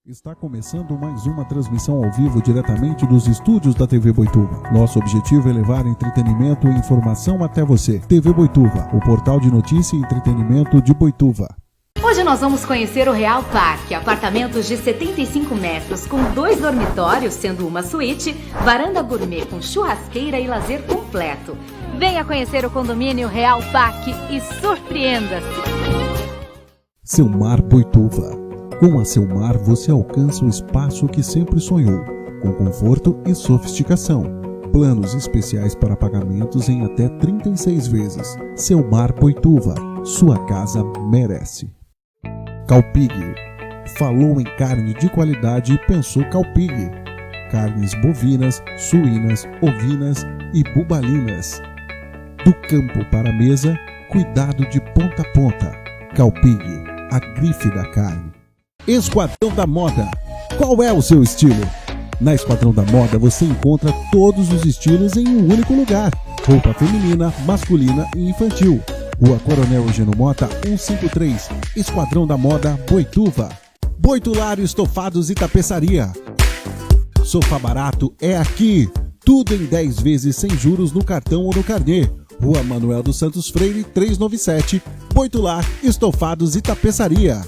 Está começando mais uma transmissão ao vivo diretamente dos estúdios da TV Boituva. Nosso objetivo é levar entretenimento e informação até você. TV Boituva, o portal de notícia e entretenimento de Boituva. Hoje nós vamos conhecer o Real Parque, apartamentos de 75 metros com 2 dormitórios, sendo uma suíte, varanda gourmet com churrasqueira e lazer completo. Venha conhecer o condomínio Real Parque e surpreenda-se! Selmar Boituva. Com a Selmar você alcança o espaço que sempre sonhou, com conforto e sofisticação. Planos especiais para pagamentos em até 36 vezes. Selmar Boituva, sua casa merece. Calpig. Falou em carne de qualidade e pensou Calpig. Carnes bovinas, suínas, ovinas e bubalinas. Do campo para a mesa, cuidado de ponta a ponta. Calpig, a grife da carne. Esquadrão da Moda. Qual é o seu estilo? Na Esquadrão da Moda você encontra todos os estilos em um único lugar. Roupa feminina, masculina e infantil. Rua Coronel Eugênio Mota, 153. Esquadrão da Moda, Boituva. Boitulário Estofados e Tapeçaria. Sofá barato é aqui. Tudo em 10 vezes sem juros no cartão ou no carnê. Rua Manuel dos Santos Freire, 397. Boitular Estofados e Tapeçaria.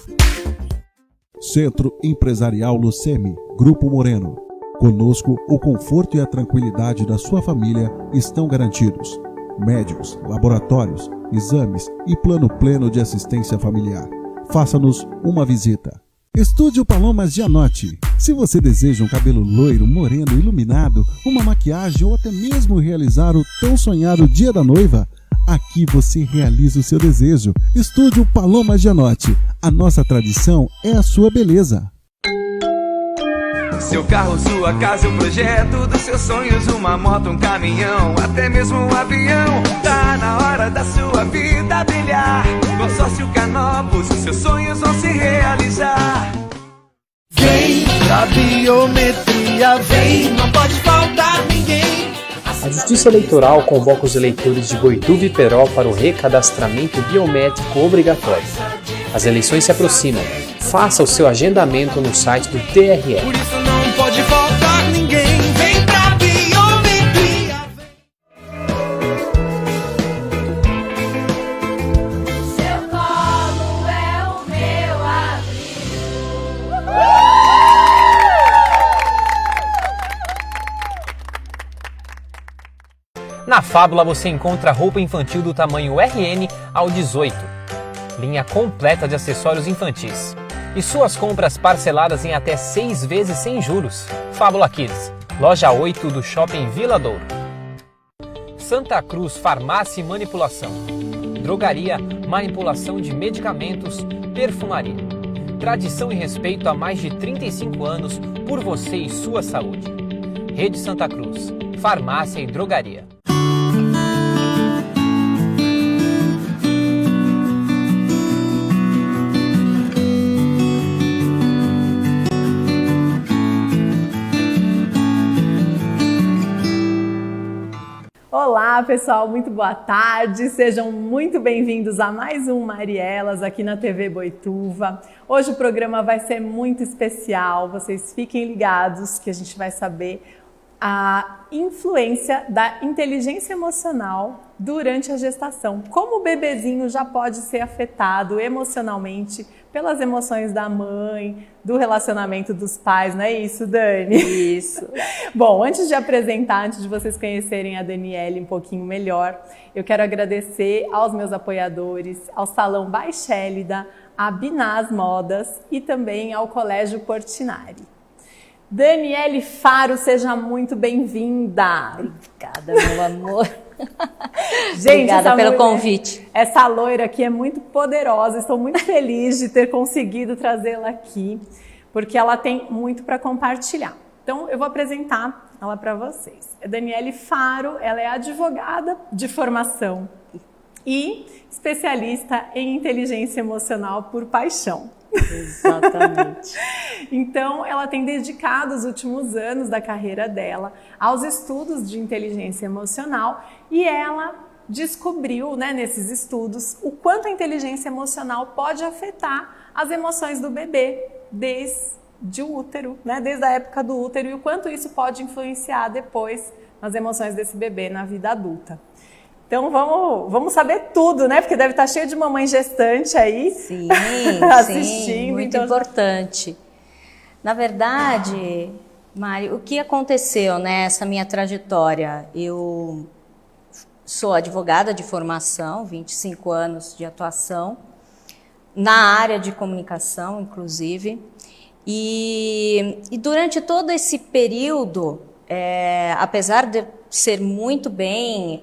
Centro Empresarial Lucemi, Grupo Moreno. Conosco, o conforto e a tranquilidade da sua família estão garantidos. Médicos, laboratórios, exames e plano pleno de assistência familiar. Faça-nos uma visita. Estúdio Palomas Gianotti. Se você deseja um cabelo loiro, moreno, iluminado, uma maquiagem ou até mesmo realizar o tão sonhado Dia da Noiva, aqui você realiza o seu desejo. Estúdio Palomas Gianotti. A nossa tradição é a sua beleza. Seu carro, sua casa, o projeto dos seus sonhos, uma moto, um caminhão, até mesmo um avião. Tá na hora da sua vida brilhar. Consórcio Canopus, os seus sonhos vão se realizar. Vem pra biometria, vem, não pode faltar ninguém. A Justiça Eleitoral convoca os eleitores de Boituva e Peró para o recadastramento biométrico obrigatório. As eleições se aproximam. Faça o seu agendamento no site do TRE. Por isso não pode faltar ninguém. Vem pra biometria. Seu colo é o meu abrigo. Na Fábula você encontra roupa infantil do tamanho RN ao 18. Linha completa de acessórios infantis. E suas compras parceladas em até 6 vezes sem juros. Fábula Kids, loja 8 do Shopping Vila Douro. Santa Cruz Farmácia e Manipulação. Drogaria, manipulação de medicamentos, perfumaria. Tradição e respeito há mais de 35 anos por você e sua saúde. Rede Santa Cruz, farmácia e drogaria. Olá pessoal, muito boa tarde, sejam muito bem-vindos a mais um Marielas aqui na TV Boituva. Hoje o programa vai ser muito especial, vocês fiquem ligados que a gente vai saber a influência da inteligência emocional durante a gestação. Como o bebezinho já pode ser afetado emocionalmente pelas emoções da mãe, do relacionamento dos pais, não é isso, Dani? Isso. Bom, antes de apresentar, antes de vocês conhecerem a Daniele um pouquinho melhor, eu quero agradecer aos meus apoiadores, ao Salão Baixélida, a Binaz Modas e também ao Colégio Portinari. Daniele Faro, seja muito bem-vinda. Obrigada, meu amor. Gente, obrigada pelo convite. Essa loira aqui é muito poderosa, estou muito feliz de ter conseguido trazê-la aqui, porque ela tem muito para compartilhar. Então, eu vou apresentar ela para vocês. A Daniele Faro, ela é advogada de formação e especialista em inteligência emocional por paixão. Exatamente. Então, ela tem dedicado os últimos anos da carreira dela aos estudos de inteligência emocional e ela descobriu, nesses estudos, o quanto a inteligência emocional pode afetar as emoções do bebê desde de útero, né? Desde a época do útero, e o quanto isso pode influenciar depois nas emoções desse bebê na vida adulta. Então vamos saber tudo, né? Porque deve estar cheio de mamãe gestante aí. Sim, assistindo. sim, muito então... importante. Na verdade, Mari, o que aconteceu nessa minha trajetória? Eu sou advogada de formação, 25 anos de atuação, na área de comunicação, inclusive. E durante todo esse período, apesar de ser muito bem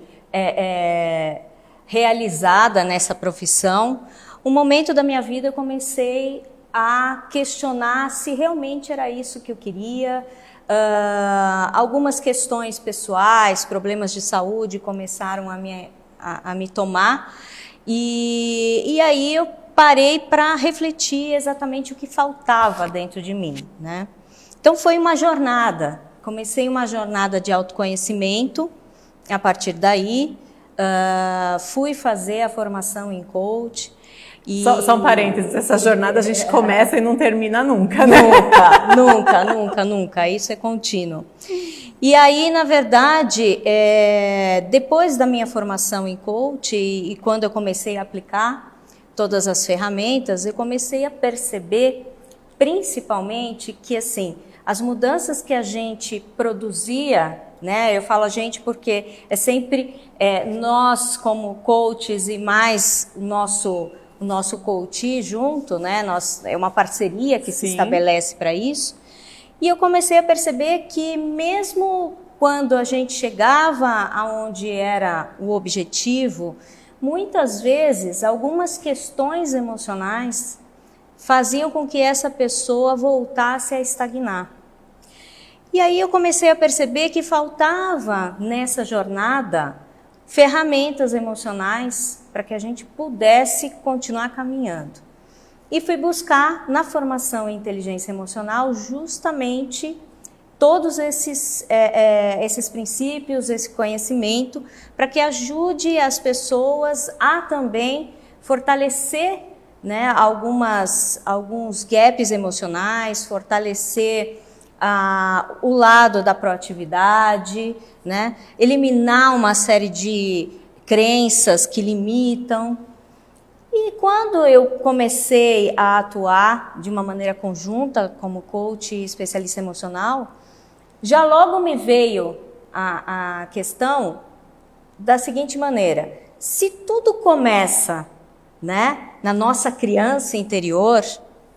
realizada nessa profissão, um momento da minha vida eu comecei a questionar se realmente era isso que eu queria. Algumas questões pessoais, problemas de saúde começaram a me tomar, e aí eu parei para refletir exatamente o que faltava dentro de mim, né? Então foi uma jornada, comecei uma jornada de autoconhecimento. A partir daí, fui fazer a formação em coach. Só um parênteses, essa jornada a gente começa e não termina nunca, né? Nunca, isso é contínuo. E aí, na verdade, depois da minha formação em coach e quando eu comecei a aplicar todas as ferramentas, eu comecei a perceber, principalmente, que assim, as mudanças que a gente produzia, né? Eu falo a gente porque é sempre nós como coaches e mais o nosso coach junto, né? É uma parceria que se estabelece para isso. E eu comecei a perceber que mesmo quando a gente chegava aonde era o objetivo, muitas vezes algumas questões emocionais faziam com que essa pessoa voltasse a estagnar. E aí eu comecei a perceber que faltava nessa jornada ferramentas emocionais para que a gente pudesse continuar caminhando. E fui buscar na formação em inteligência emocional justamente todos esses princípios, esse conhecimento, para que ajude as pessoas a também fortalecer, né, alguns gaps emocionais, fortalecer o lado da proatividade, né, eliminar uma série de crenças que limitam. E quando eu comecei a atuar de uma maneira conjunta como coach e especialista emocional, já logo me veio a questão da seguinte maneira: se tudo começa, né, na nossa criança interior,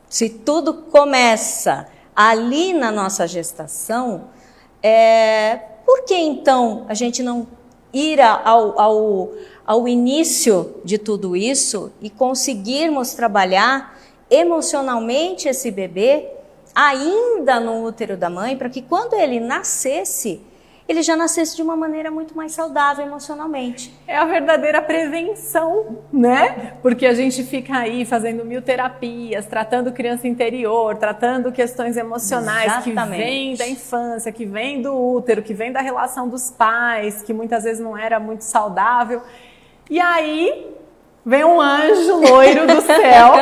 se tudo começa ali na nossa gestação, por que então a gente não ir ao início de tudo isso e conseguirmos trabalhar emocionalmente esse bebê ainda no útero da mãe, para que quando ele nascesse, ele já nascesse de uma maneira muito mais saudável emocionalmente. É a verdadeira prevenção, né? Porque a gente fica aí fazendo 1000 terapias, tratando criança interior, tratando questões emocionais. Exatamente. Que vêm da infância, que vêm do útero, que vêm da relação dos pais, que muitas vezes não era muito saudável. E aí vem um anjo loiro do céu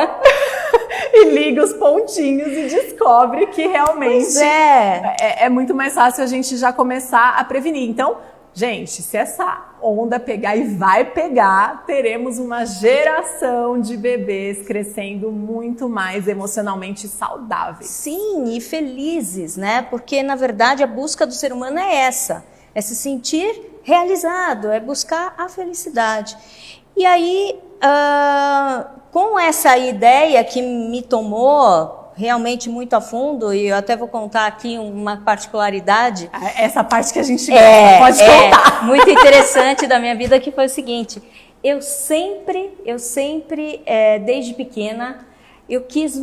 e liga os pontinhos e descobre que realmente é muito mais fácil a gente já começar a prevenir. Então, gente, se essa onda pegar, e vai pegar, teremos uma geração de bebês crescendo muito mais emocionalmente saudáveis. Sim, e felizes, né? Porque, na verdade, a busca do ser humano é se sentir realizado, é buscar a felicidade. E aí, com essa ideia que me tomou realmente muito a fundo, e eu até vou contar aqui uma particularidade. Essa parte que a gente pode contar. Muito interessante da minha vida, que foi o seguinte: eu sempre, desde pequena, eu quis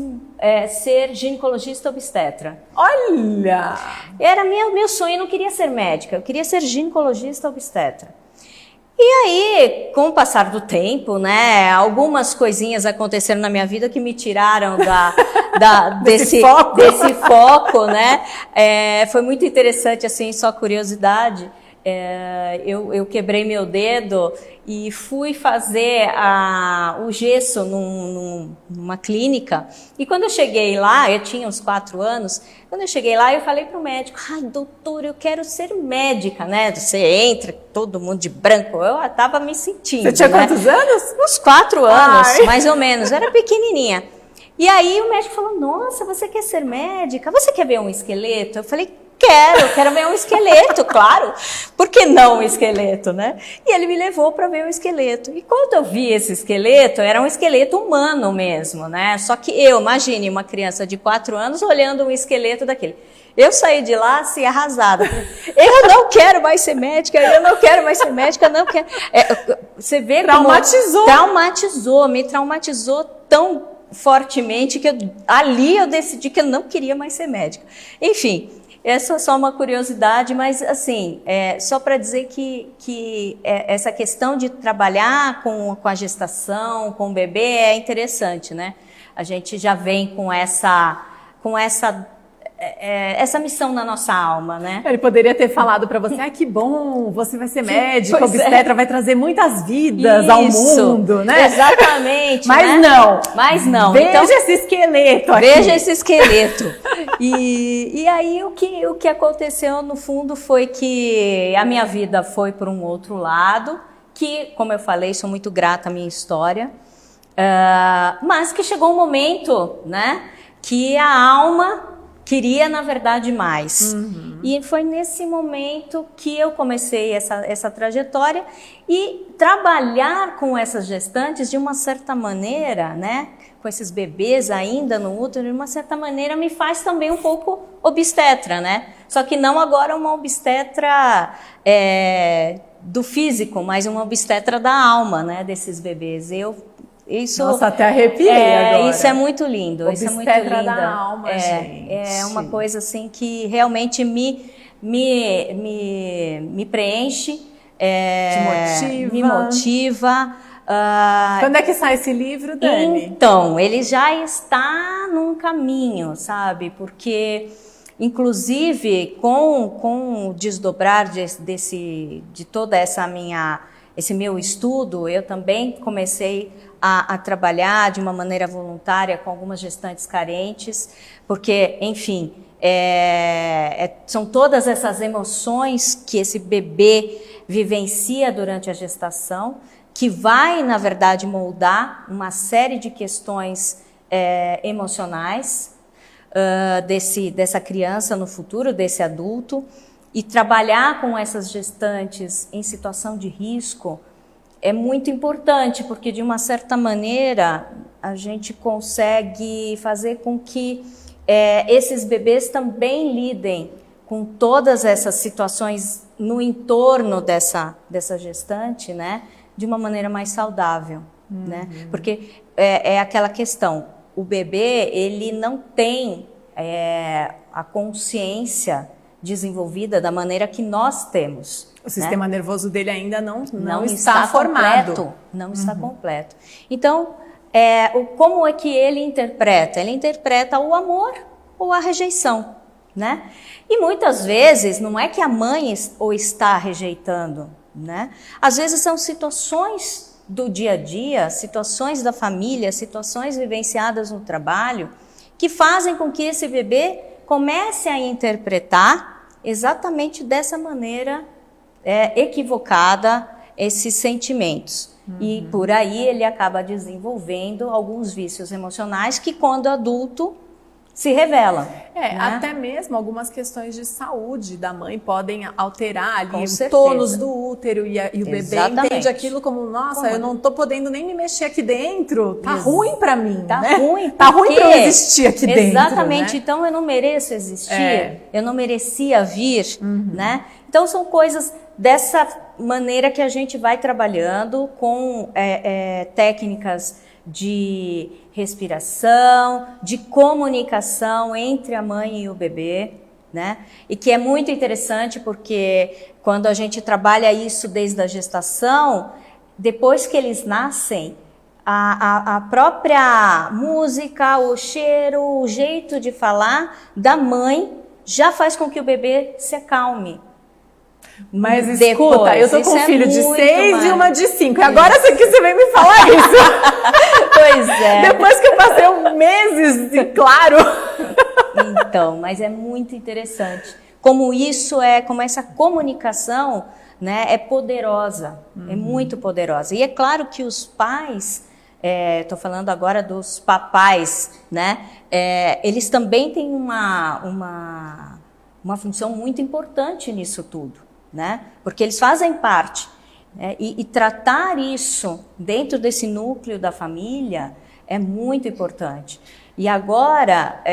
ser ginecologista obstetra. Olha! Era meu sonho, eu não queria ser médica, eu queria ser ginecologista obstetra. E aí, com o passar do tempo, né, algumas coisinhas aconteceram na minha vida que me tiraram desse foco, né? Foi muito interessante, assim, só curiosidade. eu quebrei meu dedo e fui fazer o gesso numa clínica. E quando eu cheguei lá, eu tinha uns 4 anos, quando eu cheguei lá, eu falei pro médico, ai, doutor, eu quero ser médica, né? Você entra, todo mundo de branco. Eu tava me sentindo. Você tinha quantos anos? Uns 4 anos, mais ou menos. Eu era pequenininha. E aí o médico falou, nossa, você quer ser médica? Você quer ver um esqueleto? Eu falei, quero ver um esqueleto, claro. Por que não um esqueleto, né? E ele me levou para ver o esqueleto. E quando eu vi esse esqueleto, era um esqueleto humano mesmo, né? Só que imagine uma criança de 4 anos olhando um esqueleto daquele. Eu saí de lá assim, arrasada. Eu não quero mais ser médica, eu não quero mais ser médica, não quero. Você vê como me traumatizou tão fortemente que ali eu decidi que eu não queria mais ser médica. Enfim, essa é só uma curiosidade, mas assim, só para dizer que essa questão de trabalhar com a gestação, com o bebê é interessante, né? A gente já vem com essa missão na nossa alma, né? Ele poderia ter falado para você, que bom, você vai ser médica, obstetra, vai trazer muitas vidas ao mundo, né? Exatamente. Mas não. Veja esse esqueleto aqui. Veja esse esqueleto. E aí o que aconteceu no fundo foi que a minha vida foi por um outro lado, que, como eu falei, sou muito grata à minha história, mas que chegou um momento, né, que a alma queria, na verdade, mais. E foi nesse momento que eu comecei essa trajetória e trabalhar com essas gestantes de uma certa maneira, né, com esses bebês ainda no útero, de uma certa maneira me faz também um pouco obstetra, né? Só que não agora uma obstetra do físico, mas uma obstetra da alma, né, desses bebês. Nossa, até arrepiei agora. Isso é muito lindo. Obstetra isso é muito lindo. Da alma, gente. É uma coisa assim que realmente me preenche, me motiva. Quando é que sai esse livro, Dani? Então, ele já está num caminho, sabe? Porque, inclusive, com o desdobrar de toda esse meu estudo, eu também comecei a trabalhar de uma maneira voluntária com algumas gestantes carentes, porque, enfim, são todas essas emoções que esse bebê vivencia durante a gestação, que vai, na verdade, moldar uma série de questões emocionais dessa criança no futuro, desse adulto, e trabalhar com essas gestantes em situação de risco é muito importante, porque de uma certa maneira a gente consegue fazer com que esses bebês também lidem com todas essas situações no entorno dessa gestante, né, de uma maneira mais saudável, né? Porque é aquela questão, o bebê ele não tem a consciência desenvolvida da maneira que nós temos. O sistema nervoso dele ainda não está formado. Completo, não está completo. Então, como é que ele interpreta? Ele interpreta o amor ou a rejeição, né? E muitas vezes não é que a mãe o está rejeitando, né? Às vezes são situações do dia a dia, situações da família, situações vivenciadas no trabalho, que fazem com que esse bebê comece a interpretar exatamente dessa maneira equivocada esses sentimentos. E por aí ele acaba desenvolvendo alguns vícios emocionais que, quando adulto, se revelam. Né? Até mesmo algumas questões de saúde da mãe podem alterar ali o tônus do útero e o bebê entende aquilo como, nossa, eu não tô podendo nem me mexer aqui dentro, tá ruim pra mim, tá né? ruim, tá ruim pra eu existir aqui dentro. Exatamente, né? Então eu não mereço existir, eu não merecia vir, né? Então são coisas dessa maneira que a gente vai trabalhando com técnicas de respiração, de comunicação entre a mãe e o bebê, né? E que é muito interessante porque quando a gente trabalha isso desde a gestação, depois que eles nascem, a própria música, o cheiro, o jeito de falar da mãe já faz com que o bebê se acalme. Mas escuta, Depois, eu tô com um isso filho é de muito 6 e uma mais. de 5. E agora você vem me falar isso. Pois é. Depois que eu passei meses, de claro. Então, mas é muito interessante. Como essa comunicação, né, é poderosa, é muito poderosa. E é claro que os pais, estou falando agora dos papais, né, eles também têm uma função muito importante nisso tudo, né, porque eles fazem parte. Né, e tratar isso dentro desse núcleo da família é muito importante. E agora,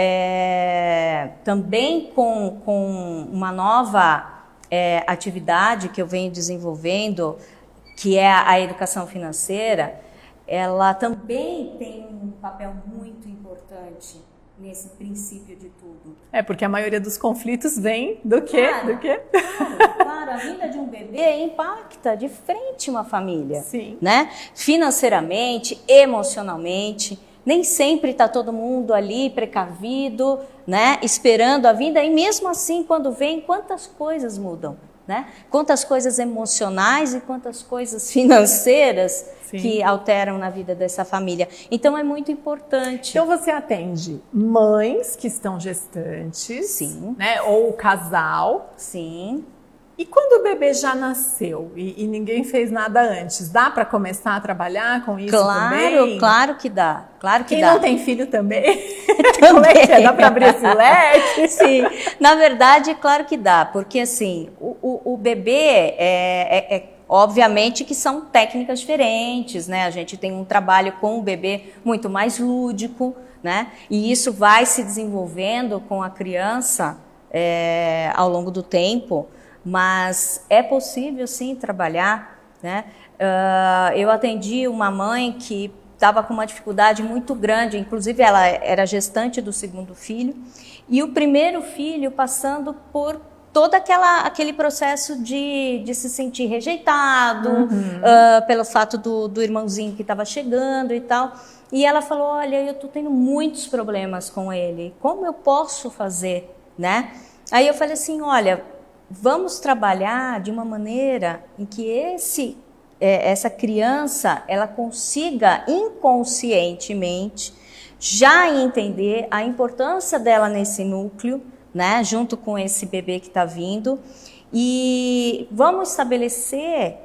também com uma nova atividade que eu venho desenvolvendo, que é a educação financeira, ela também tem um papel muito importante nesse princípio de tudo. Porque a maioria dos conflitos vem do quê? Claro, Do quê? Claro, a vinda de um bebê impacta de frente uma família. Sim. Né? Financeiramente, emocionalmente. Nem sempre está todo mundo ali precavido, né, esperando a vinda, e mesmo assim, quando vem, quantas coisas mudam, né? Quantas coisas emocionais e quantas coisas financeiras Sim. que alteram na vida dessa família. Então, é muito importante. Então você atende mães que estão gestantes, Sim. né, ou o casal. Sim. E quando o bebê já nasceu e ninguém fez nada antes, dá para começar a trabalhar com isso também? Claro que dá. Claro que Quem dá. não tem filho também? Como é que é? Dá para abrir esse leque? Sim, na verdade, claro que dá, porque assim, o bebê obviamente que são técnicas diferentes, né? A gente tem um trabalho com o bebê muito mais lúdico, né? E isso vai se desenvolvendo com a criança ao longo do tempo, mas é possível sim trabalhar, né? Eu atendi uma mãe que estava com uma dificuldade muito grande, inclusive ela era gestante do segundo filho, e o primeiro filho passando por todo aquele processo de se sentir rejeitado, pelo fato do irmãozinho que estava chegando e tal. E ela falou, olha, eu estou tendo muitos problemas com ele, como eu posso fazer, né? Aí eu falei assim, olha, vamos trabalhar de uma maneira em que essa criança ela consiga inconscientemente já entender a importância dela nesse núcleo, né, junto com esse bebê que está vindo, e vamos estabelecer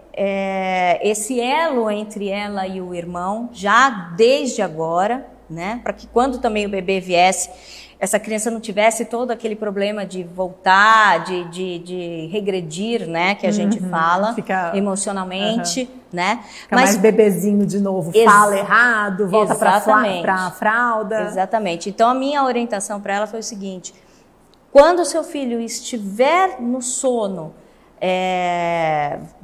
esse elo entre ela e o irmão já desde agora, né, para que quando também o bebê viesse, essa criança não tivesse todo aquele problema de voltar, de regredir, né, que a gente fala, emocionalmente, né? Fica mais bebezinho de novo, fala errado, volta para a fralda. Exatamente. Então, a minha orientação para ela foi o seguinte, quando o seu filho estiver no sono,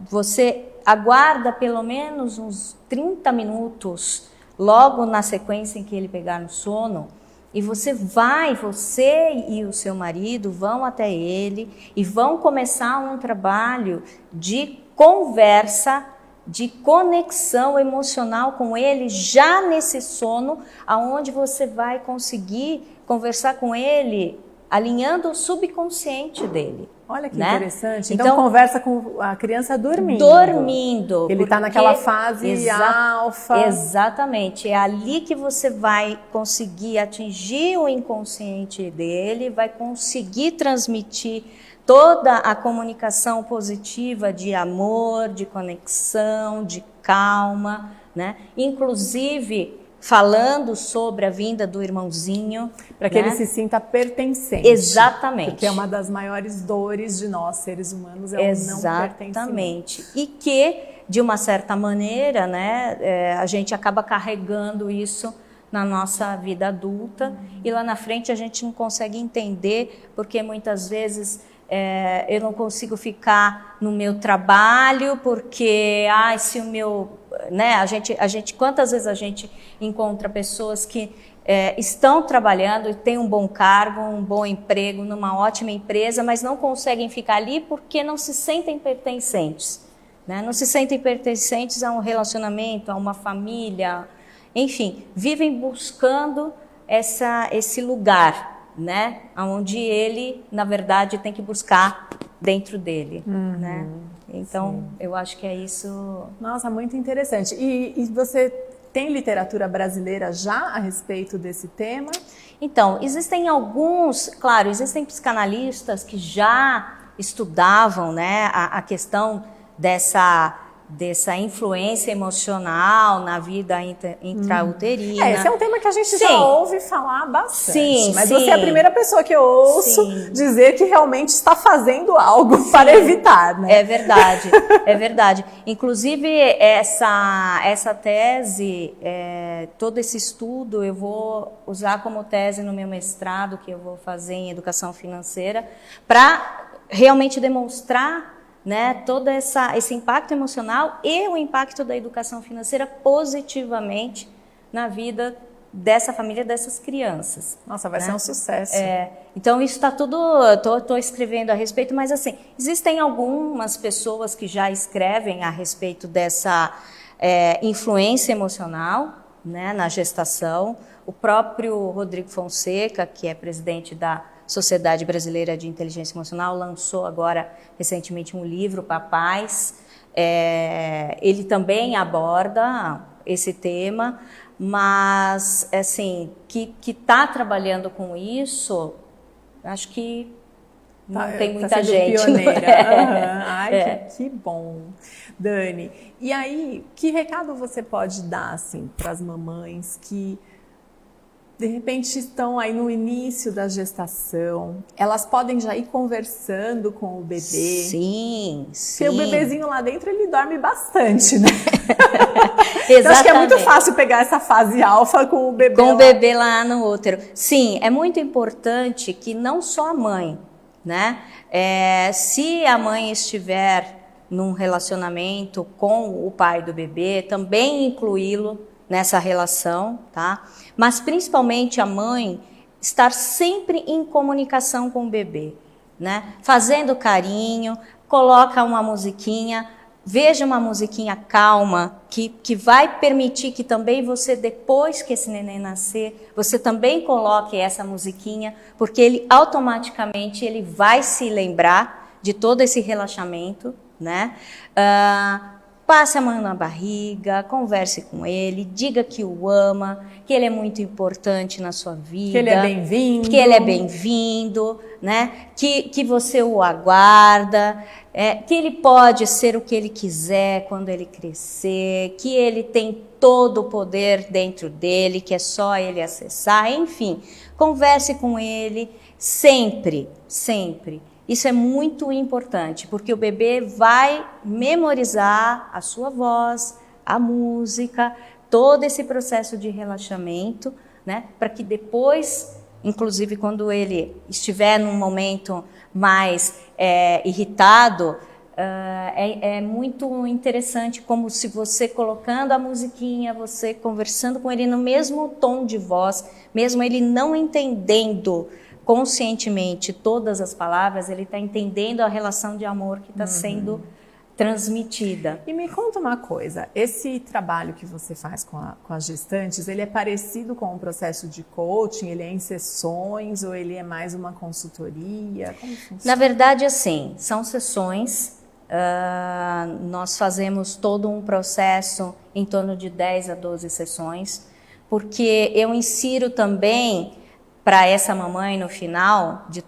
você aguarda pelo menos uns 30 minutos, logo na sequência em que ele pegar no sono, e você e o seu marido vão até ele e vão começar um trabalho de conversa, de conexão emocional com ele já nesse sono, aonde você vai conseguir conversar com ele alinhando o subconsciente dele. Olha que né? interessante. Então conversa com a criança dormindo. Ele está naquela fase alfa. Exatamente. É ali que você vai conseguir atingir o inconsciente dele, vai conseguir transmitir toda a comunicação positiva de amor, de conexão, de calma, né? Inclusive falando sobre a vinda do irmãozinho. Para que né? ele se sinta pertencente. Exatamente. Porque é uma das maiores dores de nós, seres humanos, é o não pertencimento. Exatamente. E que, de uma certa maneira, né, a gente acaba carregando isso na nossa vida adulta e lá na frente a gente não consegue entender, porque muitas vezes eu não consigo ficar no meu trabalho porque, se o meu... Né, a gente, quantas vezes a gente encontra pessoas que estão trabalhando e têm um bom cargo, um bom emprego, numa ótima empresa, mas não conseguem ficar ali porque não se sentem pertencentes. Né? Não se sentem pertencentes a um relacionamento, a uma família, enfim, vivem buscando esse lugar, né? Onde ele, na verdade, tem que buscar dentro dele, né? Então, eu acho que é isso. Nossa, muito interessante. E você tem literatura brasileira já a respeito desse tema? Então, existem alguns, claro, existem psicanalistas que já estudavam, né, a questão dessa influência emocional na vida intrauterina. Esse é um tema que a gente já ouve falar bastante. Sim, mas você é a primeira pessoa que eu ouço dizer que realmente está fazendo algo para evitar, né? É verdade, é verdade. Inclusive, essa tese, todo esse estudo, eu vou usar como tese no meu mestrado, que eu vou fazer em educação financeira, para realmente demonstrar, né, todo esse impacto emocional e o impacto da educação financeira positivamente na vida dessa família, dessas crianças. Nossa, vai ser um sucesso. Então isso está tudo, estou escrevendo a respeito, mas assim, existem algumas pessoas que já escrevem a respeito dessa influência emocional, né, na gestação. O próprio Rodrigo Fonseca, que é presidente da Sociedade Brasileira de Inteligência Emocional, lançou agora recentemente um livro, Papais. Ele também aborda esse tema, mas assim, que está trabalhando com isso, acho que não tem muita gente. Pioneira. Ai, que bom. Dani, e aí, que recado você pode dar assim, para as mamães que de repente estão aí no início da gestação? Elas podem já ir conversando com o bebê? Sim. Porque o bebezinho lá dentro, ele dorme bastante, né? Exatamente. Então, acho que é muito fácil pegar essa fase alfa com o bebê o bebê lá no útero. Sim, é muito importante que não só a mãe, né? Se a mãe estiver num relacionamento com o pai do bebê, também incluí-lo nessa relação, tá? Mas principalmente a mãe estar sempre em comunicação com o bebê, né? Fazendo carinho, coloca uma musiquinha, veja uma musiquinha calma, que vai permitir que também você, depois que esse neném nascer, você também coloque essa musiquinha, porque ele automaticamente ele vai se lembrar de todo esse relaxamento, né? Passe a mão na barriga, converse com ele, diga que o ama, que ele é muito importante na sua vida. Que ele é bem-vindo. Que ele é bem-vindo, né? Que você o aguarda, que ele pode ser o que ele quiser quando ele crescer, que ele tem todo o poder dentro dele, que é só ele acessar, enfim. Converse com ele sempre, sempre. Isso é muito importante, porque o bebê vai memorizar a sua voz, a música, todo esse processo de relaxamento, né? Para que depois, inclusive quando ele estiver num momento mais irritado, é muito interessante, como se você colocando a musiquinha, você conversando com ele no mesmo tom de voz, mesmo ele não entendendo conscientemente todas as palavras, ele está entendendo a relação de amor que está sendo transmitida. E me conta uma coisa, esse trabalho que você faz com as gestantes, ele é parecido com um processo de coaching? Ele é em sessões ou ele é mais uma consultoria? Como funciona? Na verdade, assim, são sessões. Nós fazemos todo um processo em torno de 10 a 12 sessões, porque eu insiro também para essa mamãe, no final de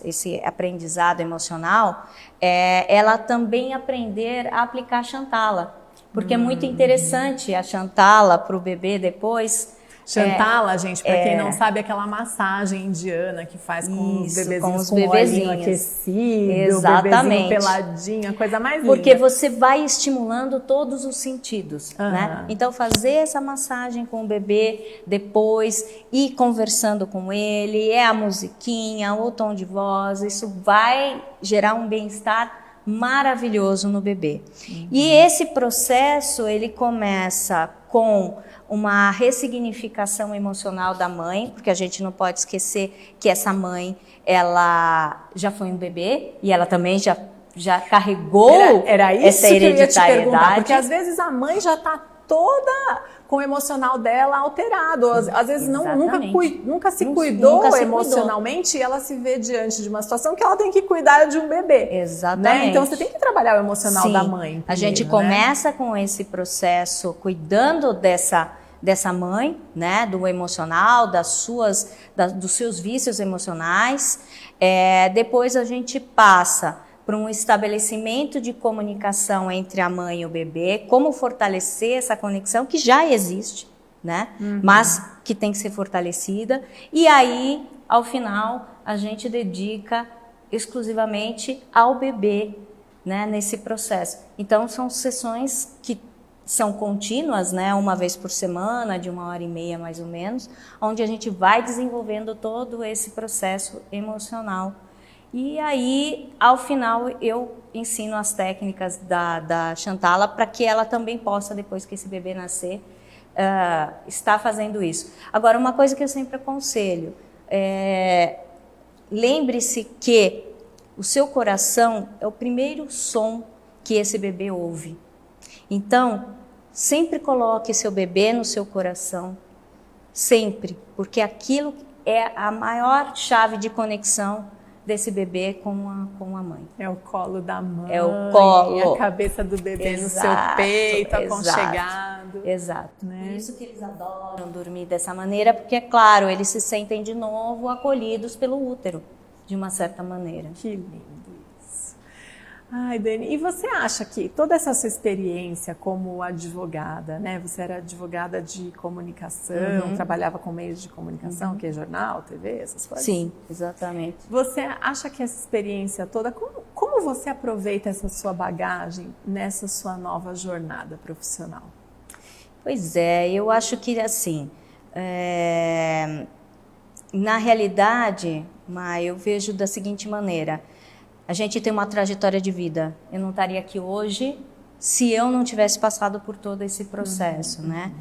esse aprendizado emocional, ela também aprender a aplicar a Chantala. Porque é muito interessante a Chantala para o bebê depois. Chantala, gente, para quem não sabe, é aquela massagem indiana que faz com os bebezinhos com o olhinho aquecido, exatamente, o bebezinho peladinho, a coisa mais linda. Porque você vai estimulando todos os sentidos, né? Então, fazer essa massagem com o bebê, depois ir conversando com ele, a musiquinha, o tom de voz, isso vai gerar um bem-estar maravilhoso no bebê. E esse processo, ele começa com uma ressignificação emocional da mãe, porque a gente não pode esquecer que essa mãe, ela já foi um bebê e ela também já carregou era isso essa hereditariedade. Que eu ia te perguntar, porque às vezes a mãe já está toda com o emocional dela alterado. Às vezes nunca se cuidou emocionalmente e ela se vê diante de uma situação que ela tem que cuidar de um bebê. Exatamente. Né? Então você tem que trabalhar o emocional da mãe. Primeiro, a gente começa com esse processo cuidando dessa mãe, né, do emocional, dos seus vícios emocionais. Depois a gente passa para um estabelecimento de comunicação entre a mãe e o bebê, como fortalecer essa conexão que já existe, né? Mas que tem que ser fortalecida. E aí, ao final, a gente dedica exclusivamente ao bebê, né, nesse processo. Então, são sessões que são contínuas, né, uma vez por semana, de 1h30 mais ou menos, onde a gente vai desenvolvendo todo esse processo emocional. E aí, ao final, eu ensino as técnicas da Chantala para que ela também possa, depois que esse bebê nascer, estar fazendo isso. Agora, uma coisa que eu sempre aconselho, lembre-se que o seu coração é o primeiro som que esse bebê ouve. Então, sempre coloque seu bebê no seu coração, sempre, porque aquilo é a maior chave de conexão desse bebê com a mãe. É o colo da mãe. É o colo. A cabeça do bebê no seu peito, aconchegado. Exato. Né? Por isso que eles adoram dormir dessa maneira, porque, é claro, eles se sentem de novo acolhidos pelo útero, de uma certa maneira. Que lindo isso. Ai, Dani, e você acha que toda essa sua experiência como advogada, né? Você era advogada de comunicação, trabalhava com meios de comunicação, que é jornal, TV, essas coisas? Sim, exatamente. Você acha que essa experiência toda, como você aproveita essa sua bagagem nessa sua nova jornada profissional? Pois é, eu acho que assim, na realidade, eu vejo da seguinte maneira: a gente tem uma trajetória de vida. Eu não estaria aqui hoje se eu não tivesse passado por todo esse processo, né?